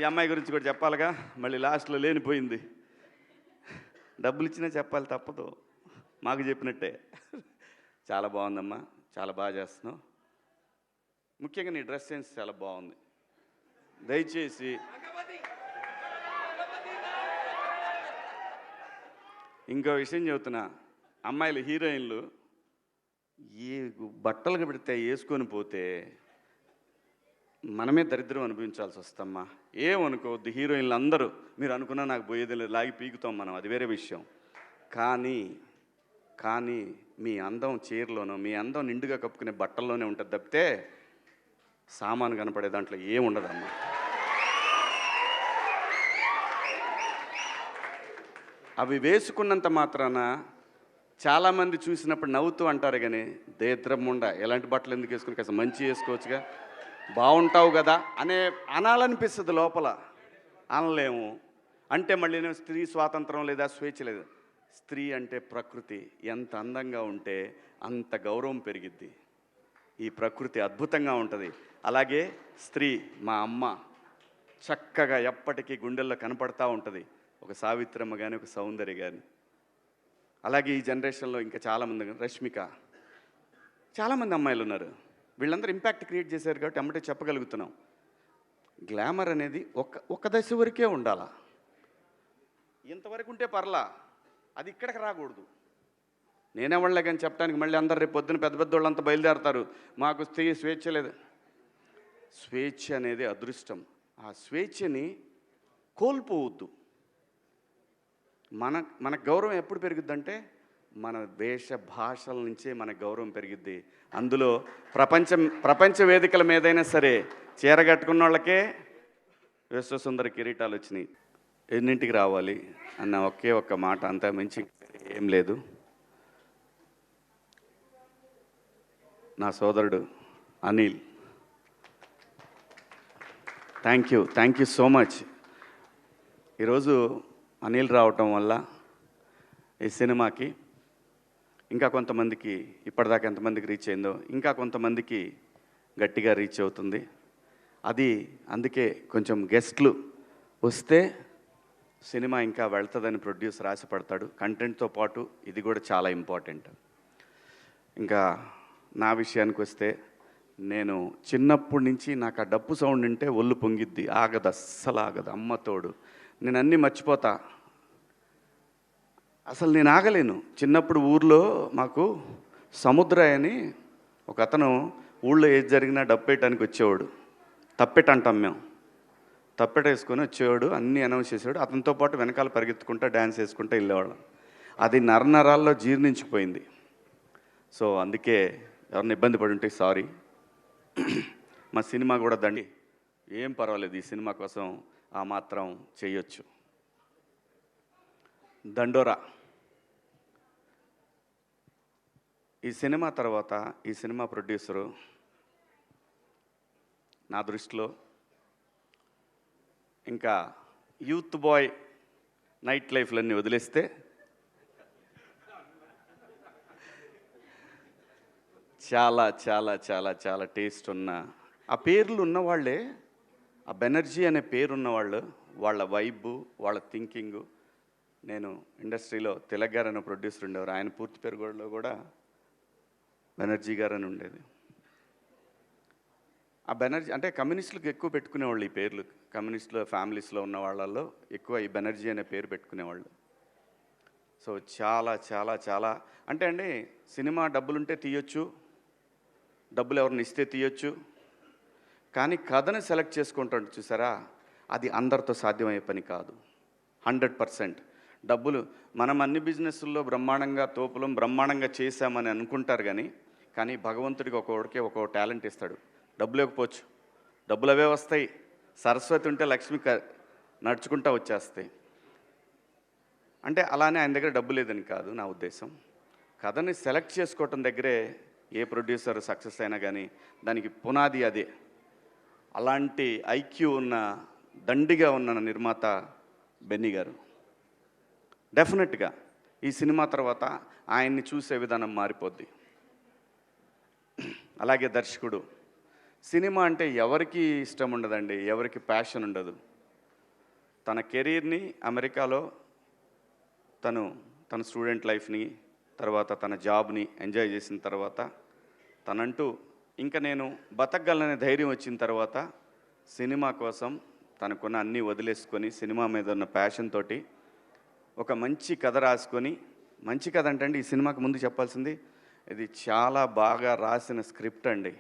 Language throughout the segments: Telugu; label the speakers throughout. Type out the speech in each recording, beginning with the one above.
Speaker 1: ఈ అమ్మాయి గురించి కూడా చెప్పాలిగా, మళ్ళీ లాస్ట్లో లేనిపోయింది. డబ్బులు ఇచ్చినా చెప్పాలి, తప్పదు. మాకు చెప్పినట్టే. చాలా బాగుందమ్మా, చాలా బాగా చేస్తున్నావు. ముఖ్యంగా నీ డ్రెస్ సెన్స్ చాలా బాగుంది. దయచేసి ఇంకో విషయం చెబుతున్నా, అమ్మాయిలు హీరోయిన్లు ఏ బట్టలు పెడితే వేసుకొని పోతే మనమే దరిద్రం అనిపించాల్సి వస్తమ్మా. ఏమనుకోవద్దు, హీరోయిన్లు అందరూ మీరు అనుకున్నా నాకు పోయేది లేదు, లాగి పీకుతాం మనం, అది వేరే విషయం. కానీ మీ అందం చీరలోనో, మీ అందం నిండుగా కప్పుకునే బట్టల్లోనే ఉంటుంది తప్పితే సామాను కనపడే దాంట్లో ఏముండదమ్మా. అవి వేసుకున్నంత మాత్రాన చాలామంది చూసినప్పుడు నవ్వుతూ అంటారు, కానీ దేద్రముండ ఎలాంటి బట్టలు ఎందుకు వేసుకుని, కాస్త మంచి వేసుకోవచ్చుగా, బాగుంటావు కదా అనాలనిపిస్తుంది లోపల. అనలేము. అంటే మళ్ళీ స్త్రీ స్వాతంత్రం లేదా స్వేచ్ఛ లేదు. స్త్రీ అంటే ప్రకృతి, ఎంత అందంగా ఉంటే అంత గౌరవం పెరిగిద్ది. ఈ ప్రకృతి అద్భుతంగా ఉంటుంది. అలాగే స్త్రీ, మా అమ్మ చక్కగా ఎప్పటికీ గుండెల్లో కనపడతా ఉంటుంది, ఒక సావిత్రమ్మ కానీ, ఒక సౌందర్య కానీ. అలాగే ఈ జనరేషన్లో ఇంకా చాలామంది, రష్మిక, చాలామంది అమ్మాయిలు ఉన్నారు. వీళ్ళందరూ ఇంపాక్ట్ క్రియేట్ చేశారు కాబట్టి అమ్మటే చెప్పగలుగుతున్నాం. గ్లామర్ అనేది ఒక దశ వరకే ఉండాలా, ఇంతవరకు ఉంటే పర్లా, అది ఇక్కడికి రాకూడదు. నేనేవాళ్ళే కానీ చెప్పడానికి మళ్ళీ అందరు రేపు పొద్దున పెద్ద పెద్ద వాళ్ళంతా బయలుదేరతారు, మాకు స్వేచ్ఛ లేదు. స్వేచ్ఛ అనేది అదృష్టం. ఆ స్వేచ్ఛని కోల్పోవద్దు. మన గౌరవం ఎప్పుడు పెరుగుద్దంటే మన వేష భాషల నుంచే మన గౌరవం పెరిగిద్ది. అందులో ప్రపంచ వేదికల మీదైనా సరే చీర కట్టుకున్న వాళ్ళకే విశ్వసుందర కిరీటాలు వచ్చినాయి. ఎన్నింటికి రావాలి అన్న ఒకే ఒక్క మాట, అంతా మించి ఏం లేదు. నా సోదరుడు Anil, thank you so much. ఈరోజు అనిల్ రావటం వల్ల ఈ సినిమాకి ఇంకా కొంతమందికి, ఇప్పటిదాకా ఎంతమందికి రీచ్ అయిందో ఇంకా కొంతమందికి గట్టిగా రీచ్ అవుతుంది. అది అందుకే కొంచెం గెస్ట్లు వస్తే సినిమా ఇంకా వెళ్తుందని ప్రొడ్యూసర్ ఆశపడతాడు. కంటెంట్తో పాటు ఇది కూడా చాలా ఇంపార్టెంట్. ఇంకా నా విషయానికి వస్తే, నేను చిన్నప్పటి నుంచి నాకు ఆ డప్పు సౌండ్ వింటే ఒళ్ళు పొంగిద్ది, ఆగదు, అస్సలు ఆగదు. అమ్మతోడు నేను అన్నీ మర్చిపోతా, అసలు నేను ఆగలేను. చిన్నప్పుడు ఊర్లో మాకు సముద్రయ్య అని ఒక అతను ఊళ్ళో ఏది జరిగినా డప్పేయటానికి వచ్చేవాడు. తప్పెట అంటాం మేము, తప్పెట వేసుకొని వచ్చేవాడు, అన్నీ అనౌన్స్ చేసేవాడు. అతనితో పాటు వెనకాల పరిగెత్తుకుంటా డ్యాన్స్ వేసుకుంటూ వెళ్ళేవాళ్ళం. అది నరనరాల్లో జీర్ణించిపోయింది. సో అందుకే ఎవరిని ఇబ్బంది పడి ఉంటే సారీ. మా సినిమా కూడా దండి, ఏం పర్వాలేదు, ఈ సినిమా కోసం ఆ మాత్రం చేయొచ్చు. దండోరా ఈ సినిమా తర్వాత ఈ సినిమా ప్రొడ్యూసరు నా దృష్టిలో ఇంకా యూత్ బాయ్ నైట్ లైఫ్లన్నీ వదిలేస్తే చాలా చాలా చాలా చాలా టేస్ట్ ఉన్న, ఆ పేర్లు ఉన్నవాళ్ళే, ఆ బెనర్జీ అనే పేరున్నవాళ్ళు, వాళ్ళ వైబు, వాళ్ళ థింకింగు. నేను ఇండస్ట్రీలో తిలక్ గారు అనే ప్రొడ్యూసర్ ఉండేవారు, ఆయన పూర్తి పేరులో కూడా బెనర్జీ గారు అని ఉండేది. ఆ బెనర్జీ అంటే కమ్యూనిస్టులకు ఎక్కువ పెట్టుకునేవాళ్ళు ఈ పేర్లు. కమ్యూనిస్టుల ఫ్యామిలీస్లో ఉన్న వాళ్ళల్లో ఎక్కువ ఈ బెనర్జీ అనే పేరు పెట్టుకునేవాళ్ళు. సో చాలా చాలా చాలా అంటే అండి, సినిమా డబ్బులుంటే తీయొచ్చు, డబ్బులు ఎవరిని ఇస్తే తీయొచ్చు, కానీ కథను సెలెక్ట్ చేసుకుంటాడు చూసారా, అది అందరితో సాధ్యమయ్యే పని కాదు. 100% డబ్బులు మనం అన్ని బిజినెస్ల్లో బ్రహ్మాండంగా తోపులం బ్రహ్మాండంగా చేశామని అనుకుంటారు, కానీ భగవంతుడికి ఒక్కొక్కడికి ఒక్కో టాలెంట్ ఇస్తాడు. డబ్బులు ఇవ్వకపోవచ్చు, డబ్బులు అవే వస్తాయి. సరస్వతి ఉంటే లక్ష్మి నడుచుకుంటూ వచ్చేస్తాయి. అంటే అలానే ఆయన దగ్గర డబ్బు లేదని కాదు నా ఉద్దేశం. కథని సెలెక్ట్ చేసుకోవటం దగ్గరే ఏ ప్రొడ్యూసర్ సక్సెస్ అయినా కానీ దానికి పునాది అదే. అలాంటి ఐక్యూ ఉన్న, దండిగా ఉన్న నిర్మాత బెన్నీ గారు. డెఫినెట్గా ఈ సినిమా తర్వాత ఆయన్ని చూసే విధానం మారిపోద్ది. అలాగే దర్శకుడు, సినిమా అంటే ఎవరికి ఇష్టం ఉండదండి, ఎవరికి ప్యాషన్ ఉండదు. తన కెరీర్ని అమెరికాలో తన స్టూడెంట్ లైఫ్ని తర్వాత తన జాబ్ని ఎంజాయ్ చేసిన తర్వాత తనంటూ ఇంకా నేను బతకగలననే ధైర్యం వచ్చిన తర్వాత సినిమా కోసం తనకున్న అన్నీ వదిలేసుకొని సినిమా మీద ఉన్న ప్యాషన్ తోటి ఒక మంచి కథ రాసుకొని, మంచి కథ అంటే అండి ఈ సినిమాకి ముందు చెప్పాల్సింది, ఇది చాలా బాగా రాసిన స్క్రిప్ట్ అండి.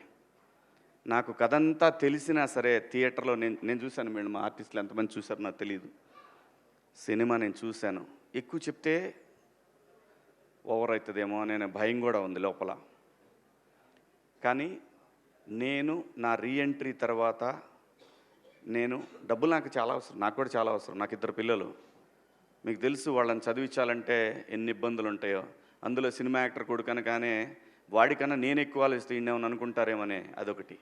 Speaker 1: నాకు కథ అంతా తెలిసినా సరే థియేటర్లో నేను చూశాను. మేడం మా ఆర్టిస్టులు ఎంతమంది చూశారో నాకు తెలియదు. సినిమా నేను చూశాను. ఎక్కువ చెప్తే ఓవర్ అవుతుందేమో అనే భయం కూడా ఉంది లోపల. కానీ నేను నా రీఎంట్రీ తర్వాత డబ్బులు నాకు చాలా అవసరం, నాకు కూడా చాలా అవసరం. నాకు 2 పిల్లలు. మీకు తెలుసు వాళ్ళని చదివించాలంటే ఎన్ని ఇబ్బందులు ఉంటాయో. అందులో సినిమా యాక్టర్ కొడుకనగానే వాడికన్నా నేను ఎక్కువ ఆలోచిస్తే ఈయనేమని అనుకుంటారేమనే అదొకటి.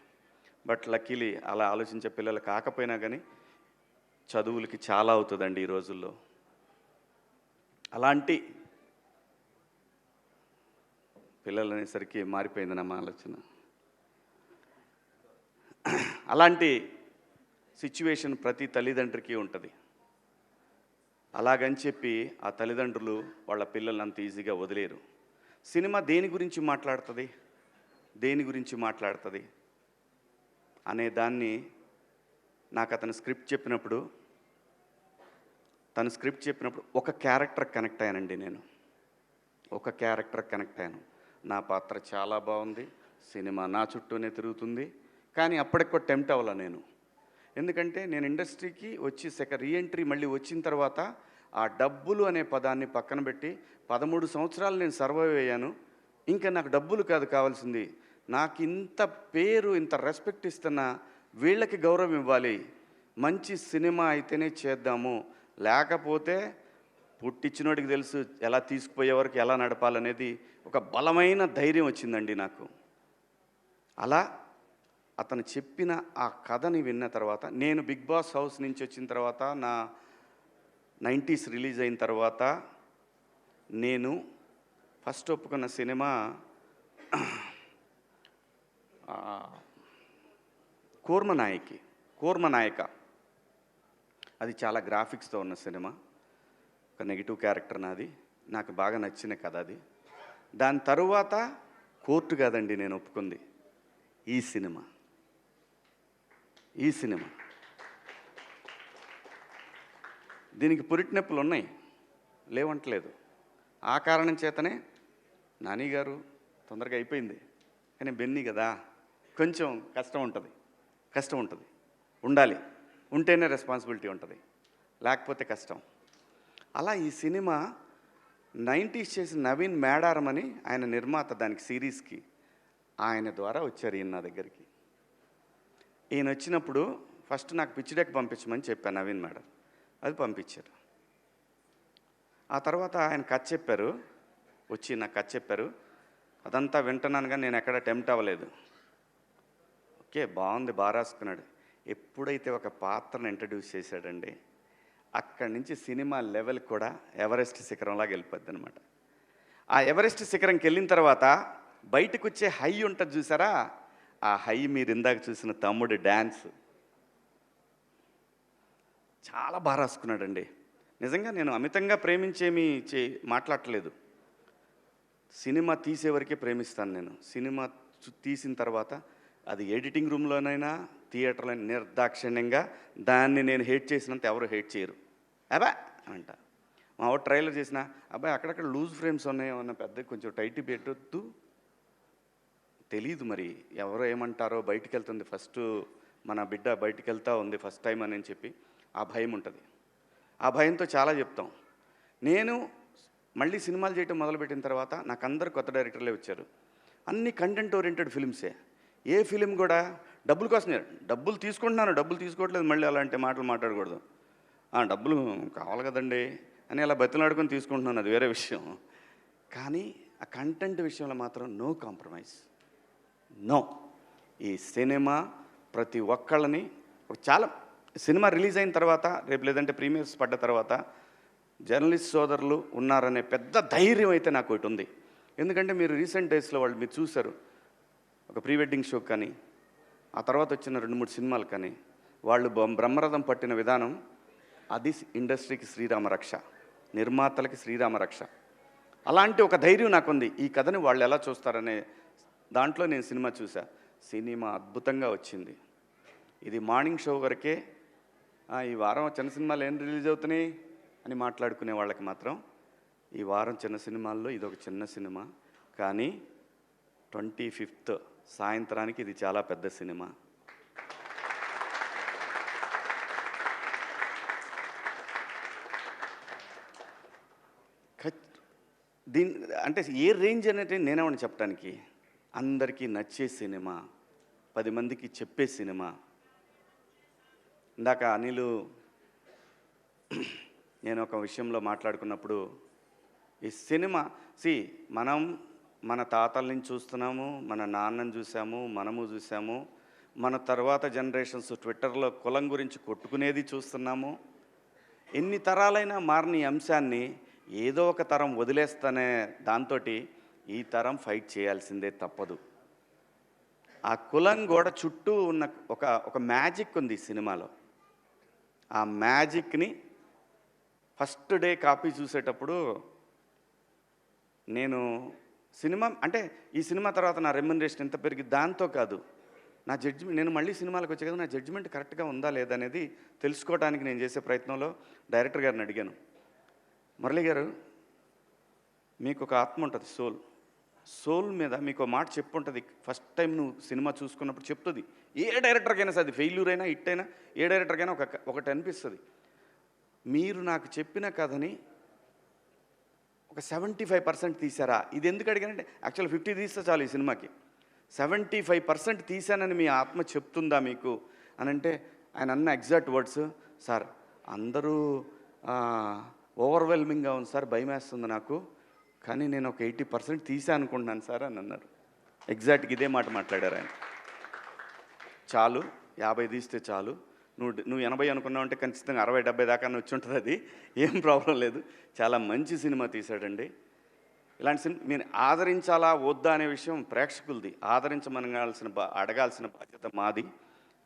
Speaker 1: బట్ లక్కీలీ అలా ఆలోచించే పిల్లలు కాకపోయినా కానీ చదువులకి చాలా అవుతుందండి ఈ రోజుల్లో. అలాంటి పిల్లలు అనేసరికి మారిపోయింది నా ఆలోచన. అలాంటి సిచ్యువేషన్ ప్రతి తల్లిదండ్రికి ఉంటుంది. అలాగని చెప్పి ఆ తల్లిదండ్రులు వాళ్ళ పిల్లల్ని అంత ఈజీగా వదిలేరు. సినిమా దేని గురించి మాట్లాడుతుంది అనే దాన్ని నాకు అతను స్క్రిప్ట్ చెప్పినప్పుడు ఒక క్యారెక్టర్ కనెక్ట్ అయ్యానండి. నేను ఒక క్యారెక్టర్ కనెక్ట్ అయ్యాను. నా పాత్ర చాలా బాగుంది, సినిమా నా చుట్టూనే తిరుగుతుంది. కానీ అప్పటికి కూడా టెంప్ట్ అవ్వాల నేను. ఎందుకంటే నేను ఇండస్ట్రీకి వచ్చి రీఎంట్రీ మళ్ళీ వచ్చిన తర్వాత ఆ డబ్బులు అనే పదాన్ని పక్కన పెట్టి 13 సంవత్సరాలు నేను సర్వైవ్ అయ్యాను. ఇంకా నాకు డబ్బులు కాదు కావాల్సింది, నాకు ఇంత పేరు ఇంత రెస్పెక్ట్ ఇస్తున్న వీళ్ళకి గౌరవం ఇవ్వాలి, మంచి సినిమా అయితేనే చేద్దాము, లేకపోతే పుట్టించినోడికి తెలుసు ఎలా తీసుకుపోయే వరకు ఎలా నడపాలనేది ఒక బలమైన ధైర్యం వచ్చిందండి నాకు. అలా అతను చెప్పిన ఆ కథని విన్న తర్వాత నేను బిగ్ బాస్ హౌస్ నుంచి వచ్చిన తర్వాత నా 90s రిలీజ్ అయిన తర్వాత నేను ఫస్ట్ ఒప్పుకున్న సినిమా కూర్మనాయక. అది చాలా గ్రాఫిక్స్తో ఉన్న సినిమా. ఒక నెగిటివ్ క్యారెక్టర్ నాది. నాకు బాగా నచ్చిన కథ అది. దాని తరువాత కోర్టు కాదండి నేను ఒప్పుకుంది, ఈ సినిమా. దీనికి పురిటినొప్పులు ఉన్నాయి, లేవంటలేదు. ఆ కారణం చేతనే నాని గారు తొందరగా అయిపోయింది. కానీ బెన్నీ కదా, కొంచెం కష్టం ఉంటుంది. ఉండాలి, ఉంటేనే రెస్పాన్సిబిలిటీ ఉంటుంది, లేకపోతే కష్టం. అలా ఈ సినిమా 90s చేసిన నవీన్ మేడారం అని ఆయన నిర్మాత, దానికి సిరీస్కి ఆయన ద్వారా వచ్చారు ఈయన నా దగ్గరికి. ఈయన వచ్చినప్పుడు ఫస్ట్ నాకు పిచ్ డెక్ పంపించమని చెప్పాను నవీన్ మేడం, అది పంపించారు. ఆ తర్వాత ఆయన కథ చెప్పారు, నాకు కథ చెప్పారు. అదంతా వింటున్నాను కానీ నేను ఎక్కడ టెంప్ట్ అవ్వలేదు. ఓకే బాగుంది, బాగా రాసుకున్నాడు. ఎప్పుడైతే ఒక పాత్రను ఇంట్రడ్యూస్ చేశాడండి, అక్కడి నుంచి సినిమా లెవెల్ కూడా ఎవరెస్ట్ శిఖరంలాగా వెళ్ళిపోద్ది అనమాట. ఆ ఎవరెస్ట్ శిఖరంకి వెళ్ళిన తర్వాత బయటకు వచ్చే హై ఉంటుంది చూసారా, ఆ హై మీరు ఇందాక చూసిన తమ్ముడి డ్యాన్స్ చాలా బాగా రాసుకున్నాడండి. నిజంగా నేను అమితంగా ప్రేమించేమీ మాట్లాడట్లేదు. సినిమా తీసేవరకే ప్రేమిస్తాను నేను. సినిమా తీసిన తర్వాత అది ఎడిటింగ్ రూమ్లోనైనా థియేటర్లో నిర్దాక్షిణ్యంగా దాన్ని నేను హేట్ చేసినంత ఎవరు హేట్ చేయరు. అబ్బా అంట. మా వాడు ట్రైలర్ చేసిన అబ్బాయి అక్కడక్కడ లూజ్ ఫ్రేమ్స్ ఉన్నాయో అన్న పెద్ద కొంచెం టైట్ పెట్టొద్దు, తెలీదు మరి ఎవరో ఏమంటారో, బయటికి వెళ్తుంది ఫస్ట్ మన బిడ్డ బయటికి వెళ్తూ ఉంది ఫస్ట్ టైం అని చెప్పి ఆ భయం ఉంటుంది. ఆ భయంతో చాలా చెప్తాం. నేను మళ్ళీ సినిమాలు చేయటం మొదలుపెట్టిన తర్వాత నాకు అందరు కొత్త డైరెక్టర్లే వచ్చారు. అన్ని కంటెంట్ ఓరియంటెడ్ ఫిల్మ్సే. ఏ ఫిలిం కూడా డబ్బుల కోసం, డబ్బులు తీసుకుంటున్నాను, డబ్బులు తీసుకోవట్లేదు, మళ్ళీ అలాంటి మాటలు మాట్లాడకూడదు. డబ్బులు కావాలి కదండి అని అలా బతిలాడుకొని తీసుకుంటున్నాను, అది వేరే విషయం. కానీ ఆ కంటెంట్ విషయంలో మాత్రం నో కాంప్రమైజ్, నో. ఈ సినిమా ప్రతి ఒక్కళ్ళని చాలా సినిమా రిలీజ్ అయిన తర్వాత రేపు లేదంటే ప్రీమియర్స్ పడ్డ తర్వాత జర్నలిస్ట్ సోదరులు ఉన్నారనే పెద్ద ధైర్యం అయితే నాకు ఒకటి ఉంది. ఎందుకంటే మీరు రీసెంట్ డేస్లో వాళ్ళు మీరు చూశారు, ఒక ప్రీ వెడ్డింగ్ షో కానీ ఆ తర్వాత వచ్చిన 2-3 సినిమాలు కానీ వాళ్ళు బ్రహ్మరథం పట్టిన విధానం అది ఇండస్ట్రీకి శ్రీరామ రక్ష, నిర్మాతలకి శ్రీరామ రక్ష. అలాంటి ఒక ధైర్యం నాకుంది. ఈ కథని వాళ్ళు ఎలా చూస్తారనే దాంట్లో నేను సినిమా చూసా. సినిమా అద్భుతంగా వచ్చింది. ఇది మార్నింగ్ షో వరకే ఈ వారం చిన్న సినిమాలు ఏం రిలీజ్ అవుతున్నాయి అని మాట్లాడుకునే వాళ్ళకి మాత్రం ఈ వారం చిన్న సినిమాల్లో ఇది ఒక చిన్న సినిమా. కానీ 25th సాయంత్రానికి ఇది చాలా పెద్ద సినిమా. అంటే ఏ రేంజ్ అనేది నేనేమని చెప్పడానికి, అందరికీ నచ్చే సినిమా, 10 మందికి చెప్పే సినిమా. ఇందాక అనిలు నేను ఒక విషయంలో మాట్లాడుకున్నప్పుడు ఈ సినిమా మనం మన తాతల నుంచి చూస్తున్నాము, మన నాన్నని చూసాము, మనము చూసాము, మన తర్వాత జనరేషన్స్ ట్విట్టర్లో కులం గురించి కొట్టుకునేది చూస్తున్నాము. ఎన్ని తరాలైనా మారిన ఈ అంశాన్ని ఏదో ఒక తరం వదిలేస్తానే దాంతో ఈ తరం ఫైట్ చేయాల్సిందే తప్పదు. ఆ కులం గోడ చుట్టూ ఉన్న ఒక మ్యాజిక్ ఉంది ఈ సినిమాలో. ఆ మ్యాజిక్ని ఫస్ట్ డే కాపీ చూసేటప్పుడు నేను సినిమా అంటే ఈ సినిమా తర్వాత నా రెమ్యునరేషన్ ఎంత పెరిగి దాంతో కాదు, నా జడ్జిమెంట్, నేను మళ్ళీ సినిమాలకు వచ్చే కదా నా జడ్జిమెంట్ కరెక్ట్గా ఉందా లేదా అనేది తెలుసుకోవడానికి నేను చేసే ప్రయత్నంలో డైరెక్టర్ గారిని అడిగాను. మురళి గారు, మీకు ఒక ఆత్మ ఉంటుంది, సోల్ మీద మీకు ఒక మాట చెప్పుంటుంది. ఫస్ట్ టైం నువ్వు సినిమా చూసుకున్నప్పుడు చెప్తుంది. ఏ డైరెక్టర్కైనా సరే, అది ఫెయిల్యూర్ అయినా హిట్ అయినా ఏ డైరెక్టర్కైనా ఒకటి అనిపిస్తుంది. మీరు నాకు చెప్పిన కథని ఒక 75% తీశారా? ఇది ఎందుకు అడిగానంటే యాక్చువల్ 50 తీస్తే చాలు ఈ సినిమాకి. 75% తీశానని మీ ఆత్మ చెప్తుందా మీకు అని అంటే ఆయన అన్న ఎగ్జాక్ట్ వర్డ్స్, సార్ అందరూ ఓవర్వెల్మింగ్గా ఉంది సార్, భయం వేస్తుంది నాకు, కానీ నేను ఒక 80% తీసా అనుకుంటున్నాను సార్ అని అన్నారు. ఎగ్జాక్ట్గా ఇదే మాట మాట్లాడారు ఆయన. చాలు, 50 తీస్తే చాలు, నువ్వు 80 అనుకున్నావు అంటే ఖచ్చితంగా 60-70 దాకా వచ్చి ఉంటుంది, అది ఏం ప్రాబ్లం లేదు. చాలా మంచి సినిమా తీశాడండి. ఇలాంటి సినిమా మీరు ఆదరించాలా వద్దా అనే విషయం ప్రేక్షకులది. అడగాల్సిన బాధ్యత మాది.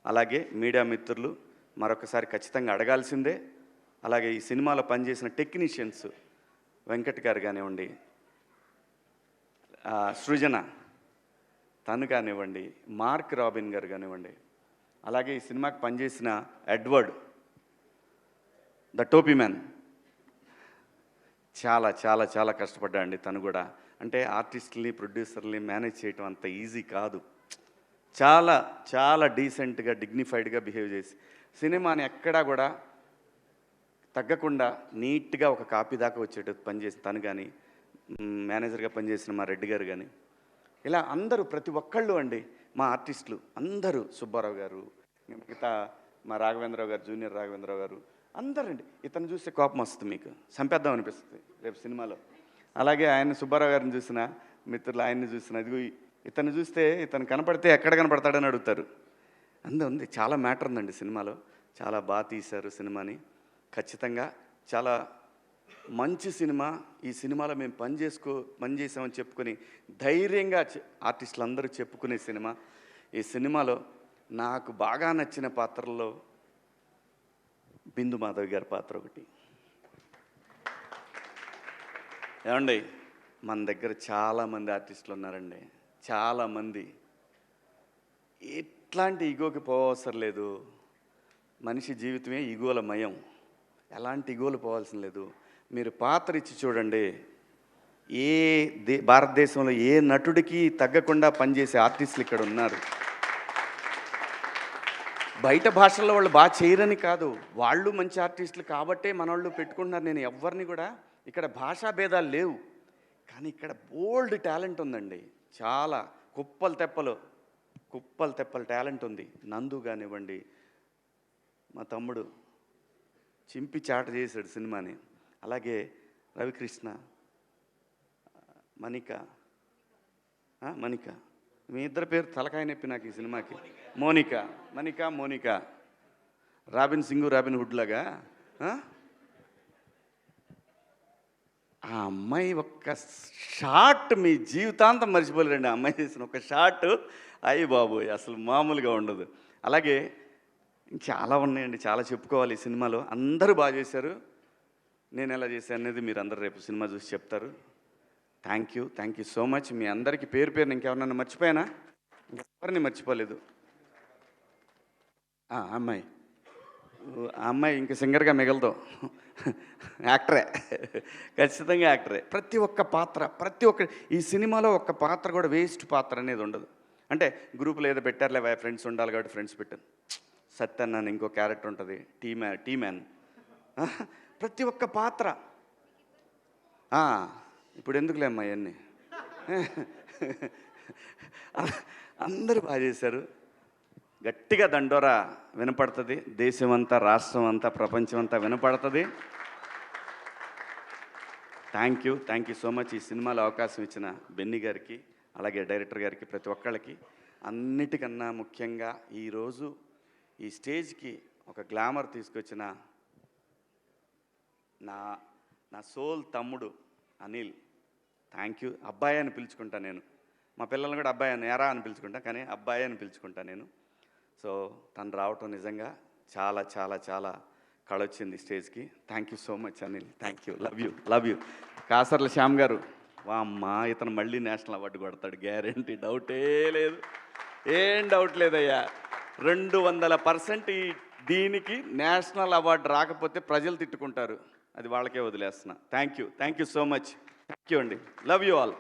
Speaker 1: అలాగే మీడియా మిత్రులు మరొకసారి ఖచ్చితంగా అడగాల్సిందే. అలాగే ఈ సినిమాలో పనిచేసిన టెక్నీషియన్స్ వెంకట్ గారు కానివ్వండి, సృజన తను కానివ్వండి, మార్క్ రాబిన్ గారు కానివ్వండి, అలాగే ఈ సినిమాకి పనిచేసిన ఎడ్వర్డ్ ద టోపీ మ్యాన్ చాలా చాలా చాలా కష్టపడ్డా అండి. తను కూడా అంటే ఆర్టిస్టుల్ని ప్రొడ్యూసర్ని మేనేజ్ చేయటం అంత ఈజీ కాదు. చాలా చాలా డీసెంట్గా డిగ్నిఫైడ్గా బిహేవ్ చేసి సినిమాని ఎక్కడా కూడా తగ్గకుండా నీట్గా ఒక కాపీ దాకా వచ్చేటట్టు పనిచేసి తను కానీ, మేనేజర్గా పనిచేసిన మా రెడ్డి గారు కానీ, ఇలా అందరూ ప్రతి ఒక్కళ్ళు అండి మా ఆర్టిస్టులు అందరూ, సుబ్బారావు గారు, మిగతా మా రాఘవేంద్రరావు గారు, జూనియర్ రాఘవేంద్రరావు గారు, అందరండి. ఇతను చూస్తే కోపం వస్తుంది, మీకు చంపేద్దాం అనిపిస్తుంది రేపు సినిమాలో. అలాగే ఆయన సుబ్బారావు గారిని చూసిన మిత్రులు, ఆయన్ని చూసిన, ఇదిగో ఇతను చూస్తే ఇతను కనపడితే ఎక్కడ కనపడతాడని అడుగుతారు. ఉంది, చాలా మ్యాటర్ ఉందండి సినిమాలో. చాలా బాగా తీశారు సినిమాని. ఖచ్చితంగా చాలా మంచి సినిమా. ఈ సినిమాలో మేము పనిచేసామని చెప్పుకొని ధైర్యంగా ఆర్టిస్టులు అందరూ చెప్పుకునే సినిమా. ఈ సినిమాలో నాకు బాగా నచ్చిన పాత్రల్లో బిందు మాధవి గారి పాత్ర ఒకటి. ఏమండి, మన దగ్గర చాలామంది ఆర్టిస్టులు ఉన్నారండి, చాలామంది. ఎట్లాంటి ఈగోకి పోవసరం లేదు. మనిషి జీవితమే ఈగోల మయం. ఎలాంటి ఈగోలు పోవాల్సిన లేదు. మీరు పాత్ర ఇచ్చి చూడండి, భారతదేశంలో ఏ నటుడికి తగ్గకుండా పనిచేసే ఆర్టిస్టులు ఇక్కడ ఉన్నారు. బయట భాషల్లో వాళ్ళు బాగా చేయరని కాదు, వాళ్ళు మంచి ఆర్టిస్టులు కాబట్టే మన వాళ్ళు పెట్టుకుంటున్నారు. నేను ఎవరిని కూడా, ఇక్కడ భాషా భేదాలు లేవు, కానీ ఇక్కడ బోల్డ్ టాలెంట్ ఉందండి. చాలా కుప్పలు తెప్పలు టాలెంట్ ఉంది. నందు కానివ్వండి, మా తమ్ముడు చింపి చాట చేశాడు సినిమాని. అలాగే రవికృష్ణ, మణిక, మీ ఇద్దరు పేరు తలకాయ నొప్పి నాకు ఈ సినిమాకి. Monica, Robin Singh, Robin Hood లాగా. ఆ అమ్మాయి ఒక్క షాట్ మీ జీవితాంతం మర్చిపోలేరండి. ఆ అమ్మాయి చేసిన ఒక షాట్, అయ్యి బాబోయ్, అసలు మామూలుగా ఉండదు. అలాగే చాలా ఉన్నాయండి, చాలా చెప్పుకోవాలి ఈ సినిమాలో. అందరూ బాగా చేశారు. నేను ఎలా చేశాను అనేది మీరు అందరూ రేపు సినిమా చూసి చెప్తారు. Thank you so much. మీ అందరికీ పేరు పేరున ఇంకెవరన్నా మర్చిపోయానా? ఇంకెవరిని మర్చిపోలేదు. అమ్మాయి, ఆ అమ్మాయి ఇంక సింగర్గా మిగలదు, యాక్టరే, ఖచ్చితంగా యాక్టరే. ప్రతి ఒక్క పాత్ర, ప్రతి ఒక్క ఈ సినిమాలో ఒక్క పాత్ర కూడా వేస్ట్ పాత్ర అనేది ఉండదు. అంటే గ్రూపులో ఏదో పెట్టారులే ఫ్రెండ్స్ ఉండాలి కాబట్టి ఫ్రెండ్స్ పెట్టాను. సత్యన్ అని ఇంకో క్యారెక్టర్ ఉంటుంది, టీ మ్యాన్. ప్రతి ఒక్క పాత్ర. ఇప్పుడు ఎందుకులే అమ్మా ఇవన్నీ. అందరూ బాగా చేశారు. గట్టిగా దండోరా వినపడుతుంది, దేశమంతా, రాష్ట్రం అంతా, ప్రపంచం అంతా వినపడుతుంది. Thank you so much. ఈ సినిమాలో అవకాశం ఇచ్చిన బెన్నీ గారికి, అలాగే డైరెక్టర్ గారికి, ప్రతి ఒక్కళ్ళకి. అన్నిటికన్నా ముఖ్యంగా ఈరోజు ఈ స్టేజ్కి ఒక గ్లామర్ తీసుకొచ్చిన నా సోల్ తమ్ముడు అనిల్, థ్యాంక్ యూ. అబ్బాయి అని పిలుచుకుంటా నేను. మా పిల్లల్ని కూడా అబ్బాయి అని, ఎరా అని పిలుచుకుంటా, కానీ అబ్బాయి అని పిలుచుకుంటా నేను. సో తను రావటం నిజంగా చాలా చాలా చాలా కళొచ్చింది స్టేజ్కి. Thank you so much Anil, thank you, love you. Kasarla Shyam గారు, వామ్మా ఇతను మళ్ళీ నేషనల్ అవార్డు కొడతాడు గ్యారంటీ, డౌటే లేదు, ఏం డౌట్ లేదయ్యా. 200% దీనికి నేషనల్ అవార్డు రాకపోతే ప్రజలు తిట్టుకుంటారు, అది వాళ్ళకే వదిలేస్తున్నా. Thank you so much. Thank you అండి, లవ్ యూ ఆల్.